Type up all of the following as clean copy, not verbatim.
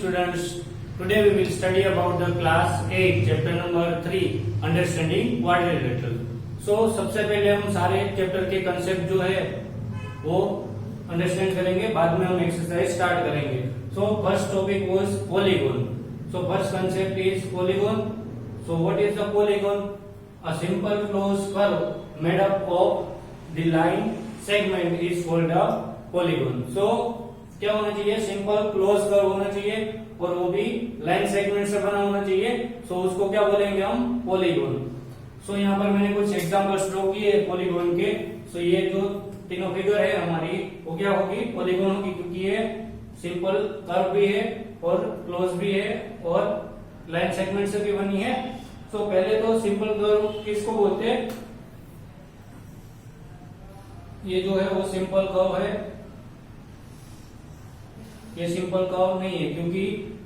students. Today we will study about the class 8 chapter number 3 understanding quadrilateral. So सबसे पहले हम सारे chapter के कंसेप्ट जो है वो अंडरस्टैंड करेंगे, बाद में हम एक्सरसाइज स्टार्ट करेंगे. So first topic was polygon. So first concept is polygon. So what is the polygon? A simple closed curve made up of the line segment is called a polygon. So क्या होना चाहिए? Simple close curve होना चाहिए और वो भी line segment से बना होना चाहिए. सो उसको क्या बोलेंगे हम? पॉलीगोन. सो यहाँ पर मैंने कुछ एग्जांपल्स ड्रॉ किए पॉलीगोन के. सो ये जो तीनों फिगर है हमारी वो क्या होगी? पॉलीगोन होगी, क्योंकि ये सिंपल कर्व भी है और क्लोज भी है और लाइन सेगमेंट से भी बनी है. सो पहले तो सिंपल कर्व किसको बोलते हैं? ये जो है वो सिंपल कर्व है. ये सिंपल कर्व नहीं है क्योंकि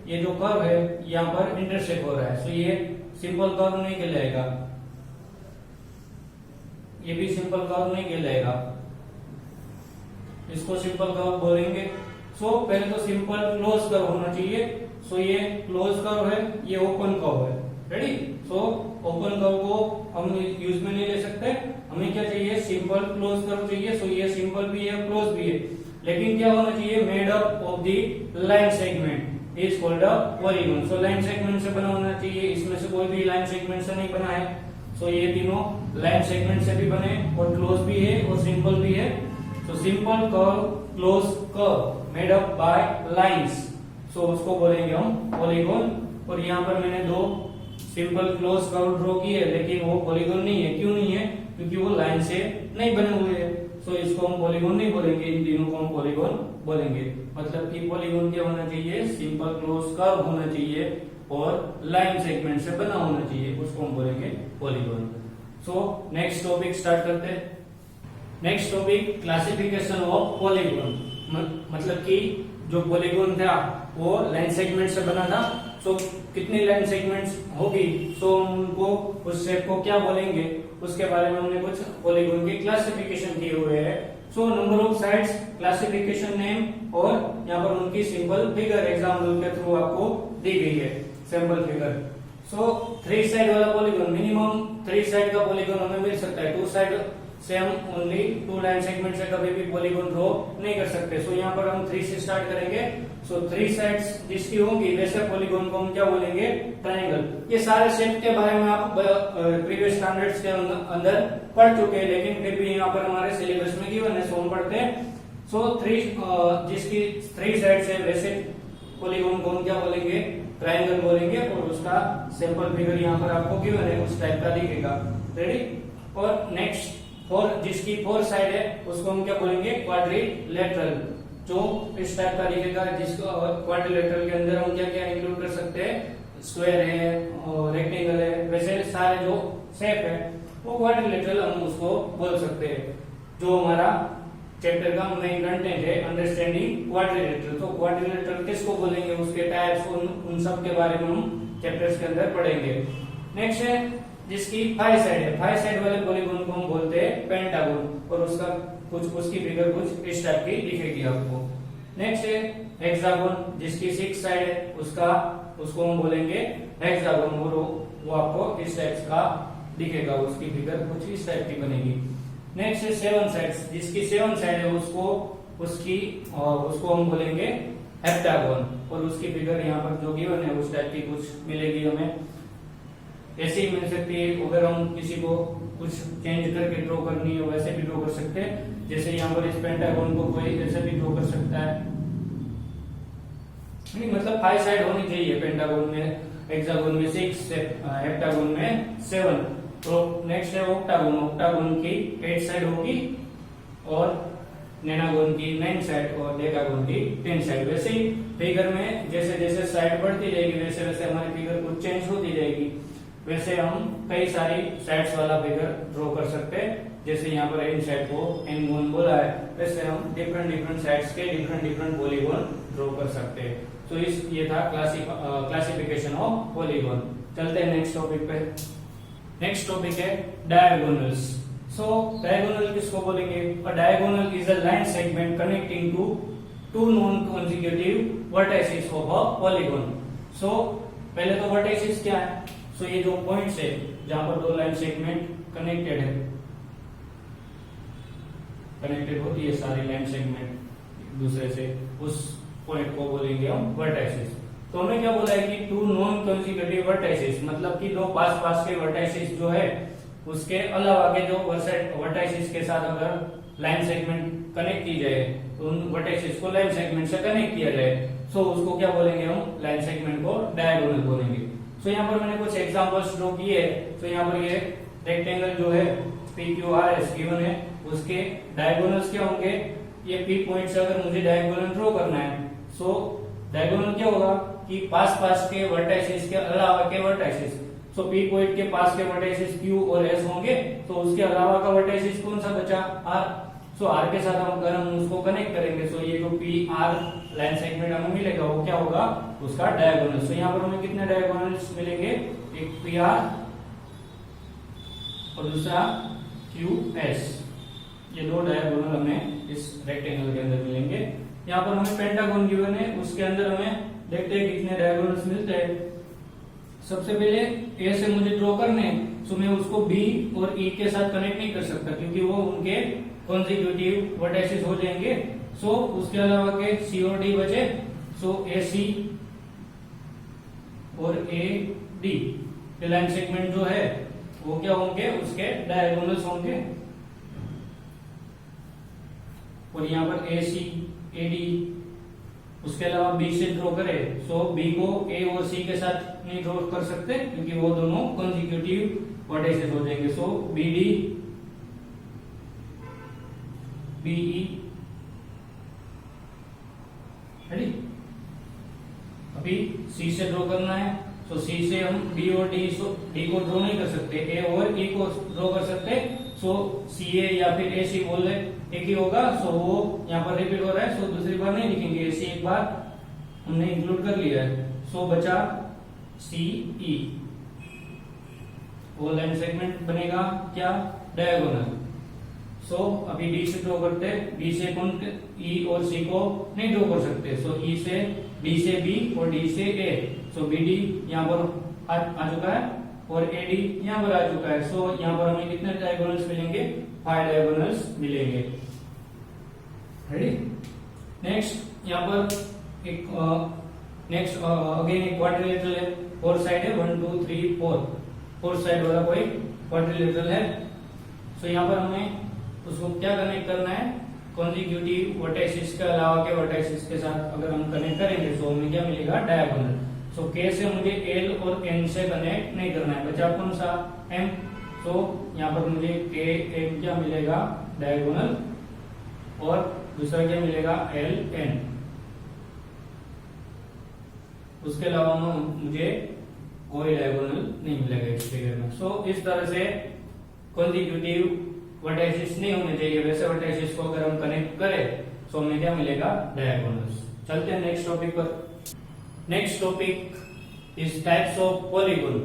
ये जो कर्व है यहाँ पर इंटरसेक्ट हो रहा है. सो ये सिंपल कर्व नहीं कहलाएगा, ये भी सिंपल कर्व नहीं कहलाएगा, इसको सिंपल कर्व बोलेंगे. सो पहले तो सिंपल क्लोज कर्व होना चाहिए. सो ये क्लोज कर्व है, ये ओपन कर्व है. रेडी? सो ओपन कर्व को हम यूज में नहीं ले सकते, हमें क्या चाहिए? सिंपल क्लोज कर्व चाहिए. सो ये सिंपल भी है, क्लोज भी है, लेकिन क्या होना चाहिए? Made up of the line segment is called a polygon. So line segment से बना होना चाहिए. इसमें से कोई भी लाइन सेगमेंट से नहीं बना है. सो ये तीनों लाइन सेगमेंट से भी बने और क्लोज भी है और सिंपल भी है. So simple curve, close curve made up by lines, so उसको बोलेंगे हम पॉलीगोन. और यहाँ पर मैंने दो सिंपल क्लोज कर्व ड्रॉ किए, लेकिन वो पॉलीगोन नहीं है. क्यों नहीं है? क्योंकि वो लाइन से नहीं बने हुए हैं. सो इसको हम पॉलीगोन नहीं बोलेंगे, इन तीनों को हम पॉलीगोन बोलेंगे. मतलब कि पॉलीगोन क्या होना चाहिए? सिंपल क्लोज कर्व होना चाहिए और लाइन सेगमेंट से बना होना चाहिए, उसको हम बोलेंगे polygon. So next topic start करते हैं. Next topic classification of polygon. मतलब कि जो पॉलीगोन था वो लाइन सेगमेंट से बना था. सो कितनी लाइन सेगमेंट्स होगी, सो उनको उस शेप को क्या बोलेंगे, उसके बारे में हमने कुछ पॉलीगोन की क्लासिफिकेशन किए हुए हैं. So number of sides, classification name और यहाँ पर उनकी सिंपल फिगर एग्जाम्पल के थ्रू आपको दी गई है सैंपल फिगर. सो 3 साइड वाला पॉलीगोन, मिनिमम 3 साइड का पॉलीगोन हमें मिल सकता है. 2 साइड से हम ओनली 2 लाइन सेगमेंट से कभी भी पॉलीगोन ड्रॉ नहीं कर सकते. सो यहाँ पर हम 3 से स्टार्ट करेंगे. सो 3 साइड्स जिसकी होंगी वैसे पॉलीगोन को हम क्या बोलेंगे? ट्रायंगल. ये सारे शेप के बारे में आप प्रीवियस स्टैंडर्ड्स के अंदर पढ़ चुके हैं, लेकिन फिर भी यहाँ पर हमारे सिलेबस में गिवन है, सो हम पढ़ते हैं. सो 3 जिसकी 3 साइड्स है वैसे पॉलीगोन को हम क्या बोलेंगे? ट्रायंगल बोलेंगे. और उसका सिंपल फिगर यहाँ पर आपको गिवन है, उस टाइप का दिखेगा. रेडी? और नेक्स्ट जिसकी 4 साइड है उसको हम क्या बोलेंगे? क्वाड्रिलेटरल. जो इस टाइप का दिखेगा, जिसको क्वाड्रिलेटरल के अंदर हम क्या क्या इंक्लूड कर सकते हैं? स्क्वायर है और रेक्टेंगल है, वैसे सारे जो शेप है वो क्वाड्रिलेटरल हम उसको बोल सकते हैं. जो हमारा चैप्टर का मेन कंटेंट है अंडरस्टैंडिंग क्वाड्रिलेटरल. तो क्वाड्रिलेटरल किसको बोलेंगे, उसके टाइप्स, उन सब के बारे में हम चैप्टर्स के अंदर पढ़ेंगे. नेक्स्ट है जिसकी 5 साइड है. 5 साइड वाले पॉलीगोन को हम बोलते हैं पेंटागोन. और उसका कुछ उसकी फिगर कुछ इस टाइप की दिखेगी आपको. नेक्स्ट है हेक्सागोन, जिसकी 6 साइड है उसको हम बोलेंगे हेक्सागोन. और वो आपको इस टाइप का दिखेगा, उसकी फिगर कुछ इस टाइप की बनेगी. नेक्स्ट है 7 साइड्स, जिसकी 7 साइड है उसको हम बोलेंगे हेप्टागोन. और उसकी फिगर यहाँ पर जो गिवन है उस टाइप की कुछ मिलेगी हमें. ऐसे ही मिल सकती है. अगर हम किसी को कुछ चेंज करके ड्रॉ करनी है वैसे भी ड्रॉ कर सकते हैं. जैसे यहाँ पर इस पेंटागोन को कोई ऐसे भी ड्रॉ कर सकता है. नहीं, मतलब 5 साइड होनी चाहिए पेंटागोन में, हेक्सागोन में 6, हेप्टागोन में 7. तो नेक्स्ट है ऑक्टागोन. ऑक्टागोन की 8 साइड होगी और नेनागोन की 9 साइड और डेकागोन की 10 साइड. वैसे ही फिगर में जैसे जैसे साइड बढ़ती जाएगी वैसे वैसे हमारी फिगर कुछ चेंज होती जाएगी. वैसे हम कई सारी साइड्स वाला फिगर ड्रॉ कर सकते हैं. जैसे यहाँ पर इन साइड को एनगोन बोला है, वैसे हम डिफरेंट साइड्स के डिफरेंट पॉलीगोन ड्रॉ कर सकते हैं. तो ये था क्लासिफिकेशन ऑफ पॉलीगोन. चलते हैं नेक्स्ट टॉपिक पे. नेक्स्ट टॉपिक है डायगोनल्स. सो डायगोनल किसको बोलेंगे? Diagonal is a line segment connecting to two non consecutive vertices of a polygon. So पहले तो वर्टाइसेस क्या है, सो ये जो पॉइंट्स है जहां पर दो लाइन सेगमेंट कनेक्टेड है, कनेक्टेड होती है सारी लाइन सेगमेंट एक दूसरे से, उस पॉइंट को बोलेंगे हम वर्टाइसेस। तो हमने क्या बोला है कि टू नॉन कॉन्जिक्यूटिव वर्टाइसेस, मतलब कि दो पास पास के वर्टाइसेस जो है उसके अलावा के जो वर्टाइसेस के साथ अगर लाइन सेगमेंट कनेक्ट की जाए तो उन वर्टाइसेस को लाइन सेगमेंट से कनेक्ट किया जाए, सो उसको क्या बोलेंगे हम, लाइन सेगमेंट को डायगोनल बोलेंगे। सो यहाँ पर मैंने कुछ एग्जांपल्स ड्रॉ किए हैं। तो यहाँ पर ये रेक्टेंगल जो है PQRS गिवन है, उसके डायगोनल्स क्या होंगे, ये P पॉइंट से अगर मुझे डायगोनल ड्रॉ करना है, सो डायगोनल क्या होगा कि पास पास के वर्टाइसेस के अलावा के वर्टाइसेस, सो P पॉइंट के पास के वर्टाइसेस Q और S होंगे, तो उसके अलावा का वर्टाइसेस कौन सा बचा, R। सो R के साथ अगर हम उसको कनेक्ट करेंगे, सो ये जो PR लाइन सेगमेंट हमें मिलेगा वो क्या होगा, उसका डायगोनल। सो यहाँ पर हमें कितने डायगोनल्स मिलेंगे, एक PR और दूसरा QS, ये दो डायगोनल हमें इस रेक्टेंगल के अंदर मिलेंगे। यहाँ पर हमें पेंटागन गिवन है, उसके अंदर हमें देखते हैं कितने डायगोनल्स मिलते हैं। सबसे पहले ए से मुझे ड्रॉ करने, सो मैं उसको बी और ई के साथ कनेक्ट नहीं कर सकता क्योंकि वो उनके कॉन्जिक्यूटिव वर्टाइसेस हो जाएंगे। सो उसके अलावा के सी और डी बचे, सो ए सी और ए डी लाइन सेगमेंट जो है वो क्या होंगे, उसके डायगोनल्स होंगे। और यहाँ पर ए सी ए डी, उसके अलावा बी से ड्रॉ करें, सो बी को ए और सी के साथ नहीं ड्रॉ कर सकते क्योंकि वो दोनों कॉन्जिक्यूटिव वर्टाइसेस हो जाएंगे। सो बी डी बी ई, अभी सी से ड्रॉ करना है, तो सी से हम बी और डी को ड्रॉ नहीं कर सकते, ए और ई को ड्रॉ कर सकते। सो सी ए या फिर ए सी बोल रहे एक ही होगा, सो वो यहाँ पर रिपीट हो रहा है, सो दूसरी बार नहीं लिखेंगे, ए सी एक बार हमने इंक्लूड कर लिया है। सो बचा सी ई, वो लाइन सेगमेंट बनेगा क्या, डायगोनल। सो अभी डी से ड्रॉ करते, डी से कौन, ई और सी को नहीं ड्रॉ कर सकते, सो ई से डी से बी और डी से ए, सो बी डी यहाँ पर आ चुका है और ए डी यहाँ पर आ चुका है। सो यहाँ पर हमें कितने डायगोनल्स मिलेंगे, 5 डायगोनल्स मिलेंगे। रेडी, नेक्स्ट यहाँ पर एक नेक्स्ट अगेन एक क्वाड्रिलेटरल है, 4 साइड है, 1 2 3 4 साइड वाला कोई क्वाड्रिलेटरल है। सो यहाँ पर हमें उसको क्या कनेक्ट करना है, कॉन्जिक्यूटिव वर्टाइसेस के अलावा के वर्टाइसेस के साथ अगर हम कनेक्ट करेंगे तो हमें क्या मिलेगा, डायगोनल। सो के से मुझे एल और एन से कनेक्ट नहीं करना है, बचा कौन सा, एम। सो यहाँ पर मुझे के एम क्या मिलेगा, डायगोनल, और दूसरा क्या मिलेगा, एल एन। उसके अलावा मुझे कोई डायगोनल नहीं मिलेगा इस फिगर में। सो इस तरह से कॉन्जिक्यूटिव वर्टाइसेस नहीं होने चाहिए, वैसे वर्टाइसेस को अगर हम कनेक्ट करें तो हमें क्या मिलेगा, डायगोनल्स। चलते हैं नेक्स्ट टॉपिक पर। Next topic is types of polygon.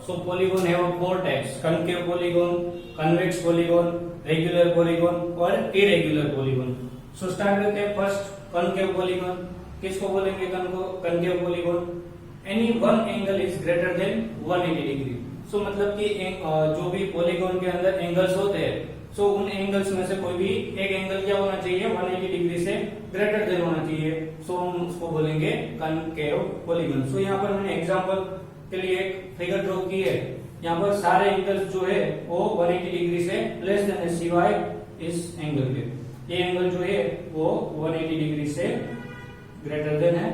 So polygon have 4 types, concave polygon, convex polygon, regular polygon और इरेगुलर पॉलीगॉन। सो स्टार्ट करते हैं फर्स्ट कनकेव पॉलीगॉन। किसको बोलेंगे concave polygon, any one angle is greater than 180 degree. So मतलब कि जो भी polygon के अंदर एंगल्स होते हैं, सो उन एंगल्स में से कोई भी एक एंगल क्या होना चाहिए, 180 डिग्री से ग्रेटर देन होना चाहिए। सो हम उसको बोलेंगे कनकेव पॉलीगॉन। सो यहाँ पर मैंने एग्जांपल के लिए एक फिगर ड्रॉ की है। यहाँ पर सारे एंगल्स जो है वो 180 डिग्री से लेस देन है, सिवाय इस एंगल के। ये एंगल जो है वो 180 डिग्री से ग्रेटर देन है।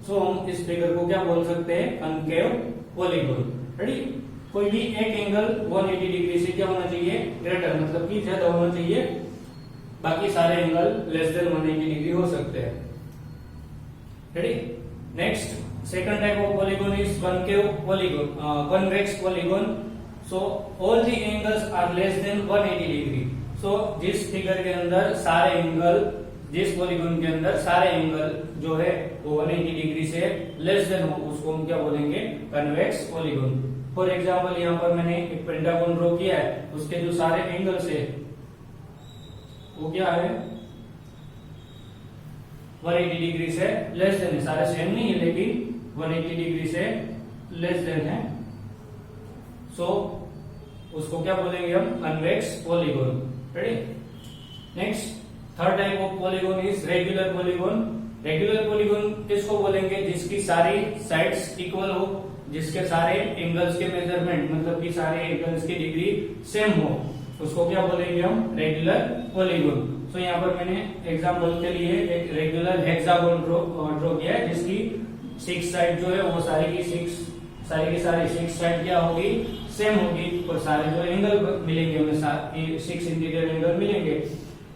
सो हम इस फिगर को क्या बोल सकते हैं, कनकेव पॉलीगॉन। रेडी, कोई भी एक एंगल 180 डिग्री से क्या होना चाहिए, ग्रेटर, मतलब कि ज्यादा होना चाहिए, बाकी सारे एंगल लेस देन 180 डिग्री हो सकते हैं। Ready, next second type of polygon is concave polygon, convex polygon. So all the angles are less than 180 degree. So जिस फिगर के अंदर सारे एंगल, जिस पॉलीगॉन के अंदर सारे एंगल जो है वो 180 डिग्री से लेस देन हो, उसको हम क्या बोलेंगे, कन्वेक्स पॉलीगॉन। फॉर एग्जाम्पल यहाँ पर मैंने एक पेंटागन ड्रॉ किया है, उसके जो सारे एंगल्स है वो क्या है, 180 डिग्री से लेस देन है, सारे सेम नहीं है लेकिन 180 डिग्री से लेस देन है। सो उसको क्या बोलेंगे हम, convex polygon. Ready. Next third type of polygon is regular polygon. Regular polygon किसको बोलेंगे, जिसकी सारी साइड्स इक्वल हो, जिसके सारे एंगल्स के मेजरमेंट मतलब कि सारे एंगल्स की डिग्री सेम हो, उसको क्या बोलेंगे हम, रेगुलर पॉलीगोन। सो यहाँ पर मैंने एग्जांपल के लिए एक रेगुलर हेक्सागोन ड्रॉ किया है, जिसकी 6 साइड जो है वो सारी की सारी 6 साइड क्या होगी, सेम होगी, और सारे जो एंगल मिलेंगे हमें 6 इंटीरियर एंगल मिलेंगे,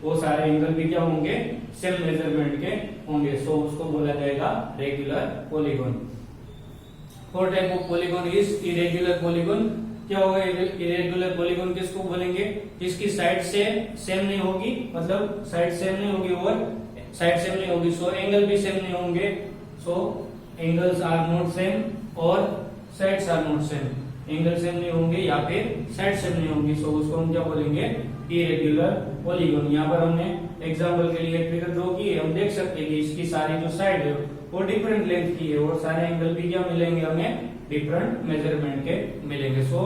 वो सारे एंगल भी क्या होंगे, सेम मेजरमेंट के होंगे। सो उसको बोला जाएगा regular polygon. Fourth type of polygon is irregular polygon. क्या होगा इरेगुलर पॉलीगोन, किसको बोलेंगे, जिसकी साइड से सेम नहीं होगी, मतलब साइड सेम नहीं होगी और साइड सेम नहीं होगी, सो एंगल भी सेम नहीं होंगे। So angles are not same और sides are not same, angle same नहीं होंगे या फिर साइड सेम नहीं होंगी, सो उसको हम क्या बोलेंगे, इरेगुलर पॉलीगोन। यहाँ पर हमने एग्जांपल के लिए फिगर ड्रॉ की है, हम देख सकते हैं कि इसकी सारी जो साइड है वो डिफरेंट लेंथ की है और सारे एंगल भी क्या मिलेंगे हमें, डिफरेंट मेजरमेंट के मिलेंगे। सो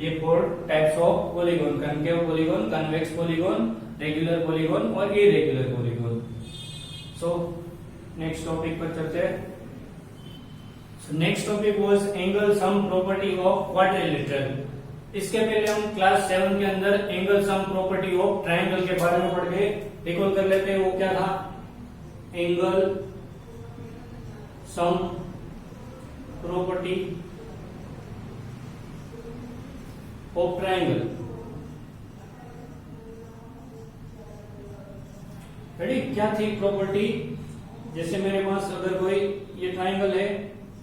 ये 4 types of polygon, concave polygon, convex polygon, regular polygon और irregular polygon. So next topic पर चलते हैं। Next topic was angle sum property of quadrilateral. इसके पहले हम क्लास 7 के अंदर angle sum property of triangle के बारे में पढ़ गए, रिकॉल कर लेते हैं। वो क्या था, angle sum property of triangle. Ready. क्या थी प्रॉपर्टी, जैसे मेरे पास अगर कोई ये ट्रायंगल है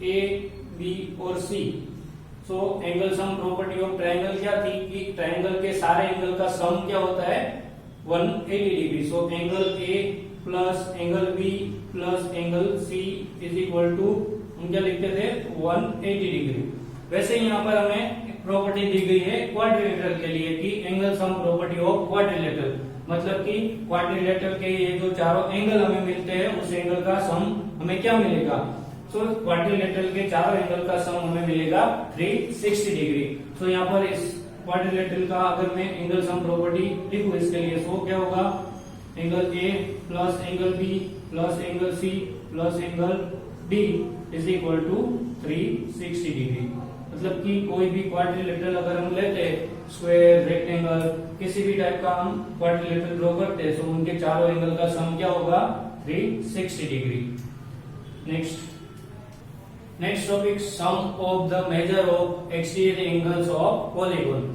ए बी और C, so angle sum property of triangle क्या थी कि ट्रायंगल के सारे एंगल का सम क्या होता है, 180 degree. So angle A plus angle B plus angle C is equal to, हम क्या लिखते थे, 180 डिग्री। वैसे यहाँ पर हमें प्रॉपर्टी दी गई है क्वाड्रिलेटरल के लिए कि angle sum property of quadrilateral, मतलब कि क्वाड्रिलेटरल के ये जो चारों एंगल हमें मिलते हैं उस एंगल का सम हमें क्या मिलेगा। सो क्वाड्रिलेटरल के चारों एंगल का सम हमें मिलेगा 360 डिग्री। सो यहाँ पर इस क्वाड्रिलेटरल का अगर मैं एंगल सम प्रॉपर्टी लिखूं इसके लिए, सो क्या होगा, angle A plus angle B plus angle C plus angle D is equal to 360 degree. मतलब कि कोई भी क्वाड्रिलेटरल अगर हम लेते हैं, स्क्वायर, रेक्टेंगल, किसी भी टाइप का हम क्वाड्रिलेटरल ड्रॉ करते हैं, तो उनके चारों एंगल का सम क्या होगा, 360 degree. Next topic, sum of the measure of exterior angles of polygon.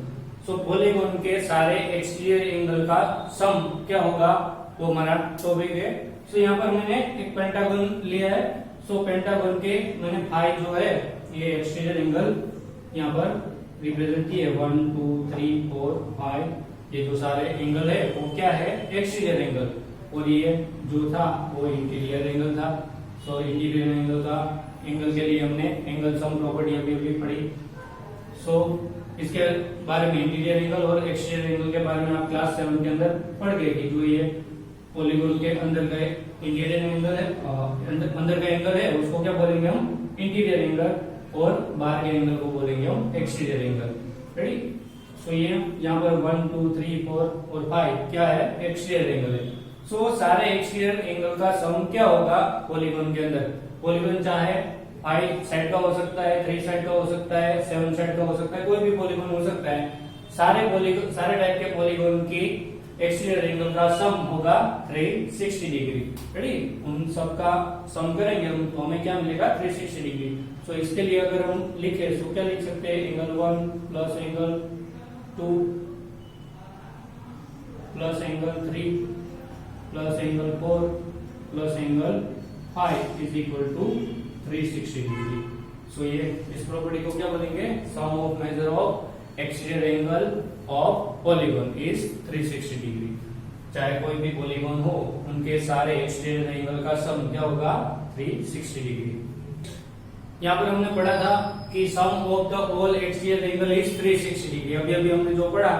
So polygon के सारे एक्सटीरियर एंगल का सम क्या होगा, वो हमारा टॉपिक है। सो यहाँ पर मैंने एक पेंटागन लिया है। सो पेंटागन के मैंने फाई जो है ये एक्सटीरियर एंगल यहाँ पर रिप्रेजेंट किए, 1 2 3 4 5, ये जो सारे एंगल है वो क्या है, एक्सटीरियर एंगल, और ये जो था वो इंटीरियर एंगल था। सो इंटीरियर एंगल का एंगल के लिए हमने एंगल सम प्रॉपर्टी अभी अभी पढ़ी। सो इसके बारे में, इंटीरियर एंगल और एक्सटीरियर एंगल के बारे में आप क्लास 7 के अंदर पढ़ गए कि जो ये पॉलीगॉन के अंदर का इंटीरियर एंगल है, अंदर का एंगल है उसको क्या बोलेंगे हम, इंटीरियर एंगल, और बाहर के एंगल को बोलेंगे हम एक्सटीरियर एंगल। रेडी। सो ये यहाँ पर 1 2 3 4 और 5 क्या है, एक्सटीरियर एंगल है। सो सारे एक्सटीरियर एंगल का सम क्या होगा पॉलीगॉन के अंदर। पॉलीगॉन चाहे 5 साइड का हो सकता है, 3 साइड का हो सकता है, 7 साइड का हो सकता है, कोई भी पॉलीगॉन हो सकता है। सारे टाइप के पॉलीगॉन की एक्सटीरियर एंगल का सम होगा 360 डिग्री। रेडी। उन सब का सम करेंगे हम तो हमें क्या मिलेगा, 360 डिग्री। सो इसके लिए अगर हम लिखे तो क्या लिख सकते हैं, angle 1 plus angle 2 plus angle 3 plus angle 4 plus angle 5 is equal to 360 degree. So ये इस प्रॉपर्टी को क्या बोलेंगे, sum of measure of exterior angle of polygon is 360 degree. चाहे कोई भी पॉलीगॉन हो उनके सारे एक्सटीरियर एंगल का सम क्या होगा, 360 डिग्री। यहाँ पर हमने पढ़ा था कि sum of the all exterior angle is 360 degree. अभी अभी हमने जो पढ़ा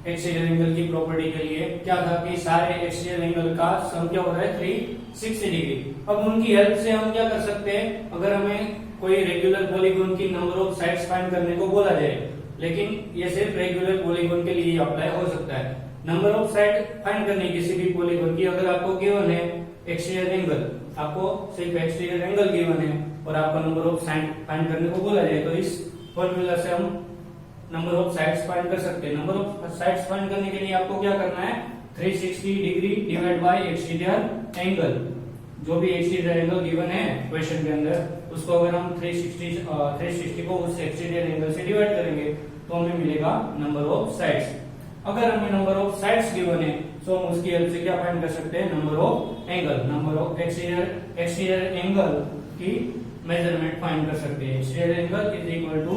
एक्सटीरियर एंगल की प्रॉपर्टी के लिए क्या था कि सारे एक्सटीरियर एंगल का सम क्या होता है 360 डिग्री। अब उनकी हेल्प से हम क्या कर सकते हैं, अगर हमें कोई रेगुलर पॉलीगॉन की नंबर ऑफ साइड्स फाइंड करने को बोला जाए, लेकिन ये सिर्फ रेगुलर पॉलीगॉन के लिए अप्लाई हो सकता है। नंबर ऑफ साइड फाइंड करनी किसी भी पॉलीगॉन की, अगर आपको गिवन है एक्सटीरियर एंगल, आपको सिर्फ एक्सटीरियर एंगल गिवन है और आपको नंबर ऑफ साइड फाइंड करने को बोला जाए, तो इस फॉर्मूला से हम नंबर ऑफ साइड्स फाइंड कर सकते हैं। नंबर ऑफ साइड्स फाइंड करने के लिए आपको क्या करना है, 360 degree divide by exterior angle. जो भी एक्सटीरियर एंगल गिवन है क्वेश्चन के अंदर, उसको अगर हम 360 को उस एक्सटीरियर एंगल से डिवाइड करेंगे तो हमें मिलेगा नंबर ऑफ साइड्स। अगर हमें नंबर ऑफ साइड्स गिवन है तो हम उसकी हेल्प से क्या फाइंड कर सकते हैं, number of angle. Number of exterior angle की मेजरमेंट फाइंड कर सकते हैं। Exterior angle is equal to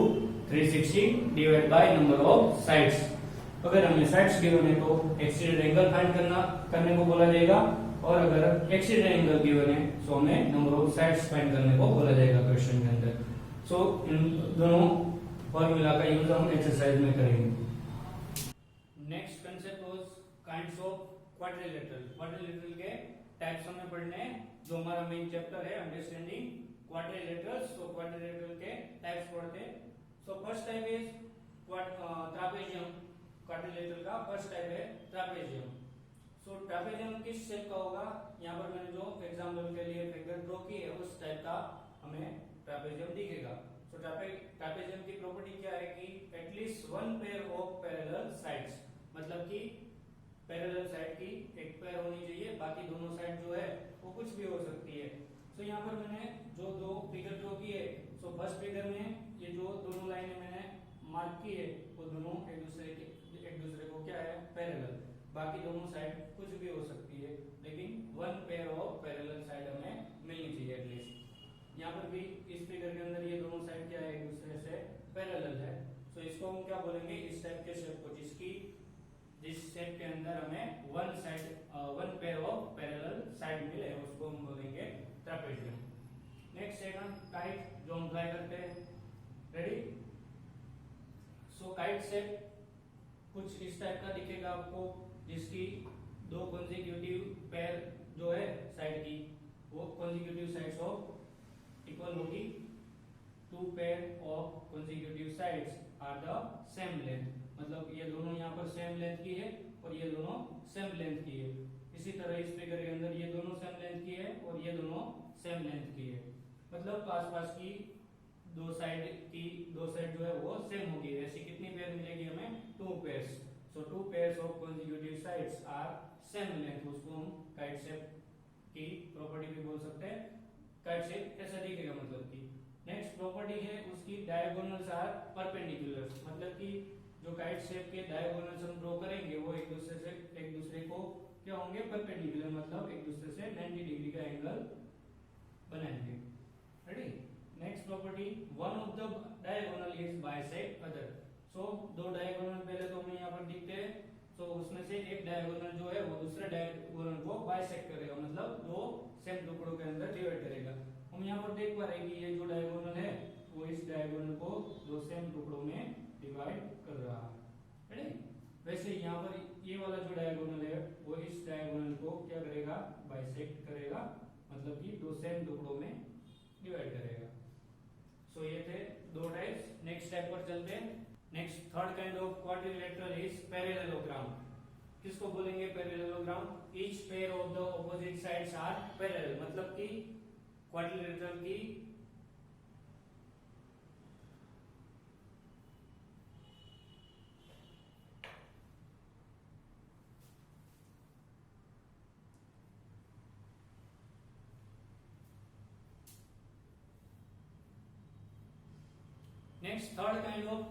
360 divide by number of sides. अगर हमें साइड्स गिवन है तो एक्सटीरियर एंगल फाइंड करने को बोला जाएगा, और अगर एक्सटीरियर एंगल गिवन है तो हमें नंबर ऑफ साइड्स फाइंड करने को बोला जाएगा क्वेश्चन के अंदर। सो इन दोनों फॉर्मूला का यूज हम एक्सरसाइज में करेंगे। Next concept was kinds of quadrilateral. Quadrilateral के टाइप्स हमें पढ़ने हैं, जो हमारा मेन चैप्टर है अंडरस्टैंडिंग क्वाड्रिलेटरल्स। तो क्वाड्रिलेटरल के टाइप्स पढ़ते हैं। So first type is trapezium. Quadrilateral का फर्स्ट टाइप है ट्रापेजियम। सो ट्रापेजियम किस शेप का होगा, यहाँ पर मैंने जो एग्जांपल के लिए फिगर ड्रॉ की है उस टाइप का हमें ट्रापेजियम दिखेगा। सो ट्रापेजियम की प्रॉपर्टी क्या है कि at least one pair of parallel sides, मतलब कि पैरेलल साइड की एक पेयर होनी चाहिए, बाकी दोनों साइड जो है वो कुछ भी हो सकती है। सो यहाँ पर मैंने जो दो फिगर ड्रॉ की है, सो फर्स्ट फिगर में ये जो दोनों लाइनें मैंने मार्क की है वो दोनों एक दूसरे को क्या है पैरेलल, बाकी दोनों साइड कुछ भी हो सकती है, लेकिन one pair of parallel side हमें मिलनी चाहिए एटलीस्ट। यहाँ पर भी इस फिगर के अंदर ये दोनों साइड क्या है एक दूसरे से पैरेलल है। सो इसको हम क्या बोलेंगे, इस टाइप के शेप को, जिस शेप के अंदर हमें one pair of parallel side मिले उसको हम बोलेंगे ट्रापेजियम। नेक्स्ट सेकंड काइट, जो हम अप्लाई करते हैं। रेडी। सो काइट शेप कुछ इस टाइप का दिखेगा आपको, जिसकी दो कॉन्जिक्यूटिव पेयर जो है साइड की, वो कॉन्जिक्यूटिव साइड्स ऑफ इक्वल होगी। Two pair of consecutive sides are the same length, मतलब ये दोनों यहाँ पर सेम लेंथ की है और ये दोनों सेम लेंथ की है। इसी तरह इस फिगर के अंदर ये दोनों सेम लेंथ की है और ये दोनों सेम लेंथ की है, मतलब आसपास की दो साइड जो है वो सेम होगी। ऐसी कितनी पेयर मिलेगी हमें, two pairs. So two pairs of consecutive sides are same length, उसको हम काइट शेप की प्रॉपर्टी भी बोल सकते हैं। काइट शेप ऐसा दिखेगा मतलब कि। नेक्स्ट प्रॉपर्टी है उसकी डायगोनल्स आर परपेंडिकुलर, मतलब कि जो काइट शेप के डायगोनल्स हम ड्रॉ करेंगे वो एक दूसरे को क्या होंगे, परपेंडिकुलर, मतलब एक दूसरे से 90 डिग्री का एंगल बनाएंगे। Ready. Next property, one of the diagonal is bisect other. So दो डायगोनल पहले तो हमें यहाँ पर दिखते हैं, तो उसमें से एक डायगोनल जो है वो दूसरे डायगोनल को बाइसेक्ट करेगा, मतलब दो सेम टुकड़ों के अंदर डिवाइड करेगा। हम यहाँ पर देख पा रहे हैं कि ये जो डायगोनल है वो इस डायगोनल को दो सेम टुकड़ों में डिवाइड कर रहा है। वैसे यहाँ पर ये वाला जो डायगोनल है वो इस डायगोनल को क्या करेगा, बाइसेक्ट करेगा, मतलब कि दो सेम टुकड़ों में डिवाइड करेगा। सो ये थे दो टाइप्स। नेक्स्ट टाइप पर चलते हैं। Next third kind of quadrilateral is parallelogram. किसको बोलेंगे parallelogram, each pair of the opposite sides are parallel, मतलब कि क्वाड्रिलेटरल की next third kind of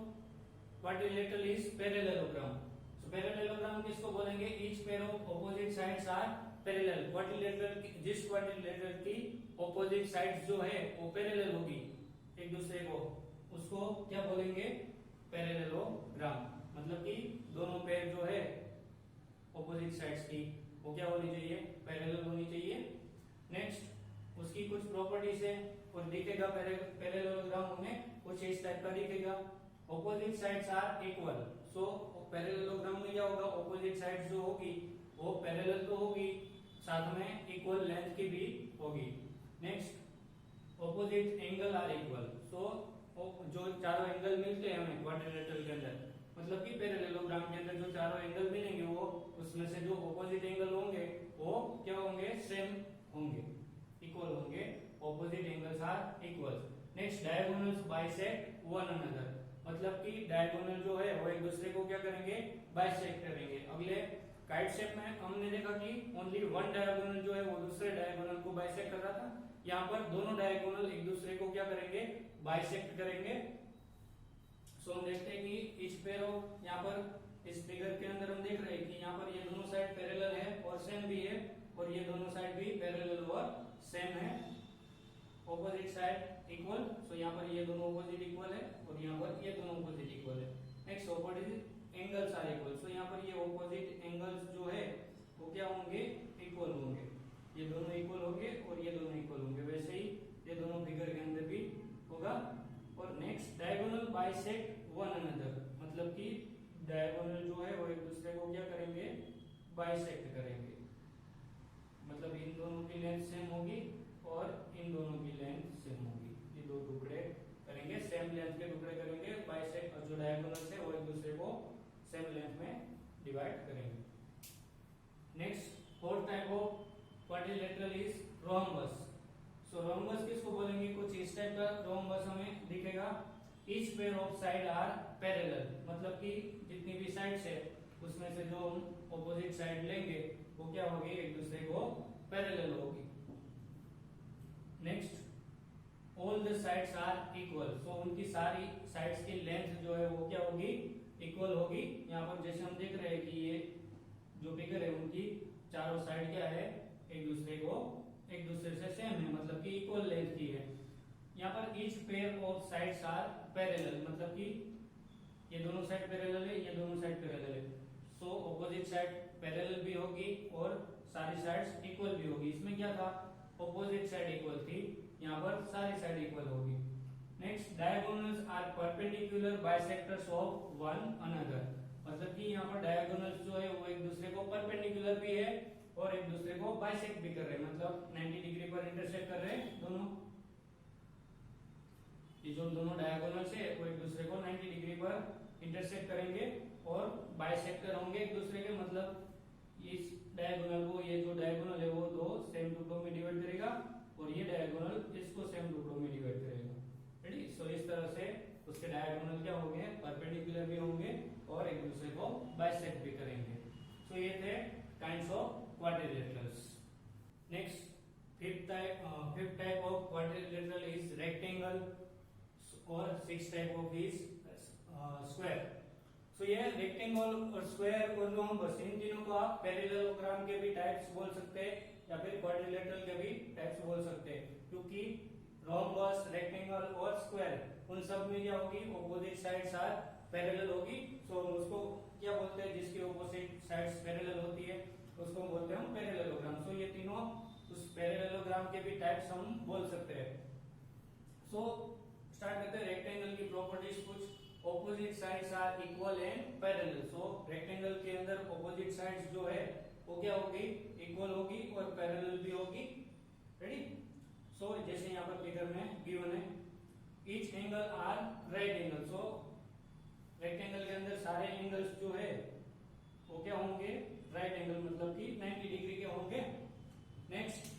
quadrilateral is parallelogram. So parallelogram किसको बोलेंगे, each pair of opposite sides are parallel. Quadrilateral, जिस quadrilateral की opposite sides जो है वो पैरेलल होगी एक दूसरे को, उसको क्या बोलेंगे, पैरेललोग्राम। मतलब कि दोनों पेयर जो है ऑपोजिट साइड्स की वो क्या होनी चाहिए, पैरेलल होनी चाहिए। नेक्स्ट उसकी कुछ प्रॉपर्टीज है और दिखेगा पैरेललोग्राम हमें कुछ इस टाइप का दिखेगा। Opposite sides are equal, so parallelogram में क्या होगा, ऑपोजिट साइड जो होगी वो पैरेलल तो होगी, साथ में इक्वल लेंथ की भी होगी। Next, opposite angle are equal. So जो चारों एंगल मिलते हैं हमें क्वाड्रिलेटरल के अंदर, मतलब कि पैरेललोग्राम के अंदर जो चारों एंगल मिलेंगे वो उसमें से जो ऑपोजिट एंगल होंगे वो क्या होंगे, सेम होंगे, इक्वल होंगे। Opposite angles are equal. Next, diagonals bisect one another, मतलब कि डायगोनल जो है वो एक दूसरे को क्या करेंगे, बाइसेक्ट करेंगे। अगले काइट शेप में हमने देखा कि ओनली वन डायगोनल जो है वो दूसरे डायगोनल को बाइसेक्ट कर रहा था, यहाँ पर दोनों डायगोनल एक दूसरे को क्या करेंगे, बाइसेक्ट करेंगे। सो हम देखते हैं कि इच पेयर ऑफ, यहाँ पर इस फिगर के अंदर हम देख रहे हैं कि यहाँ पर ये दोनों साइड पैरेलल है और सेम भी है, और ये दोनों साइड भी पैरेलल और सेम है, ऑपोजिट साइड इक्वल। सो यहाँ पर ये दोनों ऑपोजिट इक्वल है और यहाँ पर ये दोनों ऑपोजिट इक्वल है। Next, opposite angles are equal. So यहाँ पर ये ऑपोजिट एंगल्स जो है वो क्या होंगे, इक्वल होंगे, ये दोनों इक्वल होंगे और ये दोनों इक्वल होंगे, वैसे ही ये दोनों फिगर के अंदर भी होगा। और next, diagonal bisect one another, मतलब कि डायगोनल जो है वो एक दूसरे को क्या करेंगे, बाइसेक्ट करेंगे, मतलब इन दोनों की लेंथ सेम होगी और इन दोनों की लेंथ सेम होगी, ये दो टुकड़े करेंगे, सेम लेंथ के टुकड़े करेंगे, बाइसेक्ट, और जो डायगोनल्स है वो एक दूसरे को सेम लेंथ में डिवाइड करेंगे। Next, fourth type of quadrilateral is rhombus. So rhombus किसको बोलेंगे, कुछ इस टाइप का रोम्बस हमें दिखेगा। Each pair of side are parallel, मतलब कि जितनी भी साइड्स है उसमें से जो हम ऑपोजिट साइड लेंगे वो क्या होगी, एक दूसरे को पैरेलल होगी। Next, all the sides are equal. So उनकी सारी साइड्स की लेंथ जो है वो क्या होगी, इक्वल होगी। यहाँ पर जैसे हम देख रहे हैं कि ये जो फिगर है उनकी चारों साइड क्या है, एक दूसरे से सेम है, मतलब कि इक्वल लेंथ की है। यहाँ पर each pair of sides are parallel, मतलब कि ये दोनों साइड पैरेलल है, ये दोनों साइड पैरेलल है। सो ऑपोजिट साइड पैरेलल भी होगी और सारी साइड्स इक्वल भी होगी। इसमें क्या था, ऑपोजिट साइड इक्वल थी, यहाँ पर सारी साइड इक्वल होगी। Next, diagonals are perpendicular bisectors of one another, मतलब कि यहाँ पर डायगोनल्स जो है वो एक दूसरे को परपेंडिकुलर भी है और एक दूसरे को बाइसेक्ट भी कर रहे हैं, मतलब 90 डिग्री पर इंटरसेक्ट कर रहे हैं दोनों। ये जो दोनों डायगोनल्स है वो एक दूसरे को 90 डिग्री पर इंटरसेक्ट करेंगे और बाइसेक्टर होंगे एक दूसरे के, मतलब इस डायगोनल को, ये जो डायगोनल है वो दो सेम टुकड़ों में डिवाइड करेगा और ये डायगोनल इसको सेम टुकड़ों में डिवाइड करेगा। रेडी। सो इस तरह से उसके डायगोनल क्या होंगे, परपेंडिकुलर भी होंगे और एक दूसरे को बाइसेक्ट भी करेंगे। सो ये थे kinds of quadrilaterals. Next, fifth type of quadrilateral is rectangle और six type of is square. So ये रेक्टेंगल और स्क्वायर और रोम्बस, इन तीनों को आप पैरेललोग्राम के भी टाइप्स बोल सकते हैं या फिर क्वाड्रिलेटरल के भी टाइप्स बोल सकते हैं, क्योंकि रोम्बस, रेक्टेंगल और स्क्वायर उन सब में क्या होगी, ऑपोजिट साइड्स आर पैरेलल होगी। सो उसको क्या बोलते हैं, जिसकी ऑपोजिट साइड्स पैरेलल होती है उसको बोलते हैं हम पैरेललोग्राम। सो ये तीनों उस पैरेललोग्राम के भी टाइप्स हम बोल सकते हैं। सो स्टार्ट करते हैं रेक्टेंगल की प्रॉपर्टीज कुछ। Opposite sides are equal and parallel. So rectangle के अंदर ऑपोजिट साइड्स जो है वो क्या होगी, इक्वल होगी और पैरेलल भी होगी। रेडी। सो जैसे यहाँ पर फिगर में गिवन है, each angle are right angle. So rectangle के अंदर सारे एंगल्स जो है वो क्या होंगे, राइट एंगल, मतलब कि 90 डिग्री के होंगे। Next,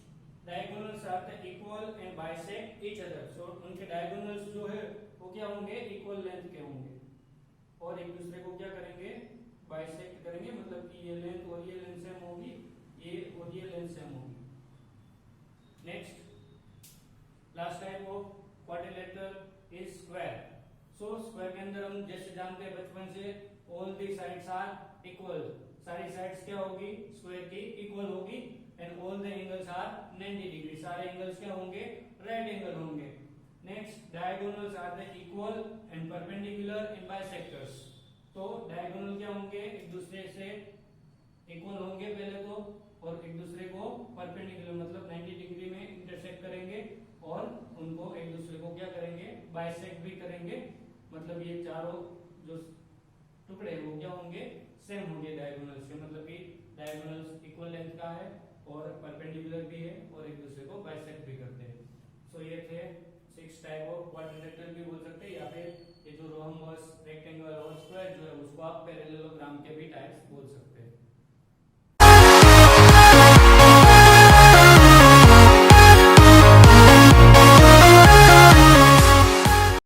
diagonals are equal and bisect each other. So उनके डायगोनल्स जो है वो क्या होंगे, इक्वल लेंथ के होंगे और एक दूसरे को क्या करेंगे, बाइसेक्ट करेंगे, मतलब कि ये लेंथ और ये लेंथ सेम होगी, ये और ये लेंथ सेम होगी। Next, last type of quadrilateral is square. So square के अंदर हम जैसे जानते हैं बचपन से, all the sides are equal, सारी साइड्स क्या होगी, स्क्वायर की इक्वल होगी, and all the angles are 90 degree, सारे एंगल्स क्या होंगे, राइट एंगल होंगे। Next, diagonals are the equal and perpendicular and bisectors. तो डायगोनल क्या होंगे, एक दूसरे से इक्वल होंगे पहले तो, और एक दूसरे को परपेंडिकुलर मतलब 90 डिग्री में इंटरसेक्ट करेंगे और उनको एक दूसरे को क्या करेंगे, बाइसेक्ट भी करेंगे, मतलब ये चारों जो टुकड़े वो क्या होंगे, सेम होंगे डायगोनल से, मतलब कि डायगोनल्स इक्वल लेंथ का है और परपेंडिकुलर भी है और एक दूसरे को बाइसेक्ट भी करते हैं। सो ये थे 6 टाइप ऑफ क्वाड्रिलेटरल भी बोल सकते हैं, या फिर ये जो रोहम्बस, रेक्टेंगल और स्क्वायर जो है उसको आप पैरेललोग्राम के भी टाइप्स बोल सकते हैं।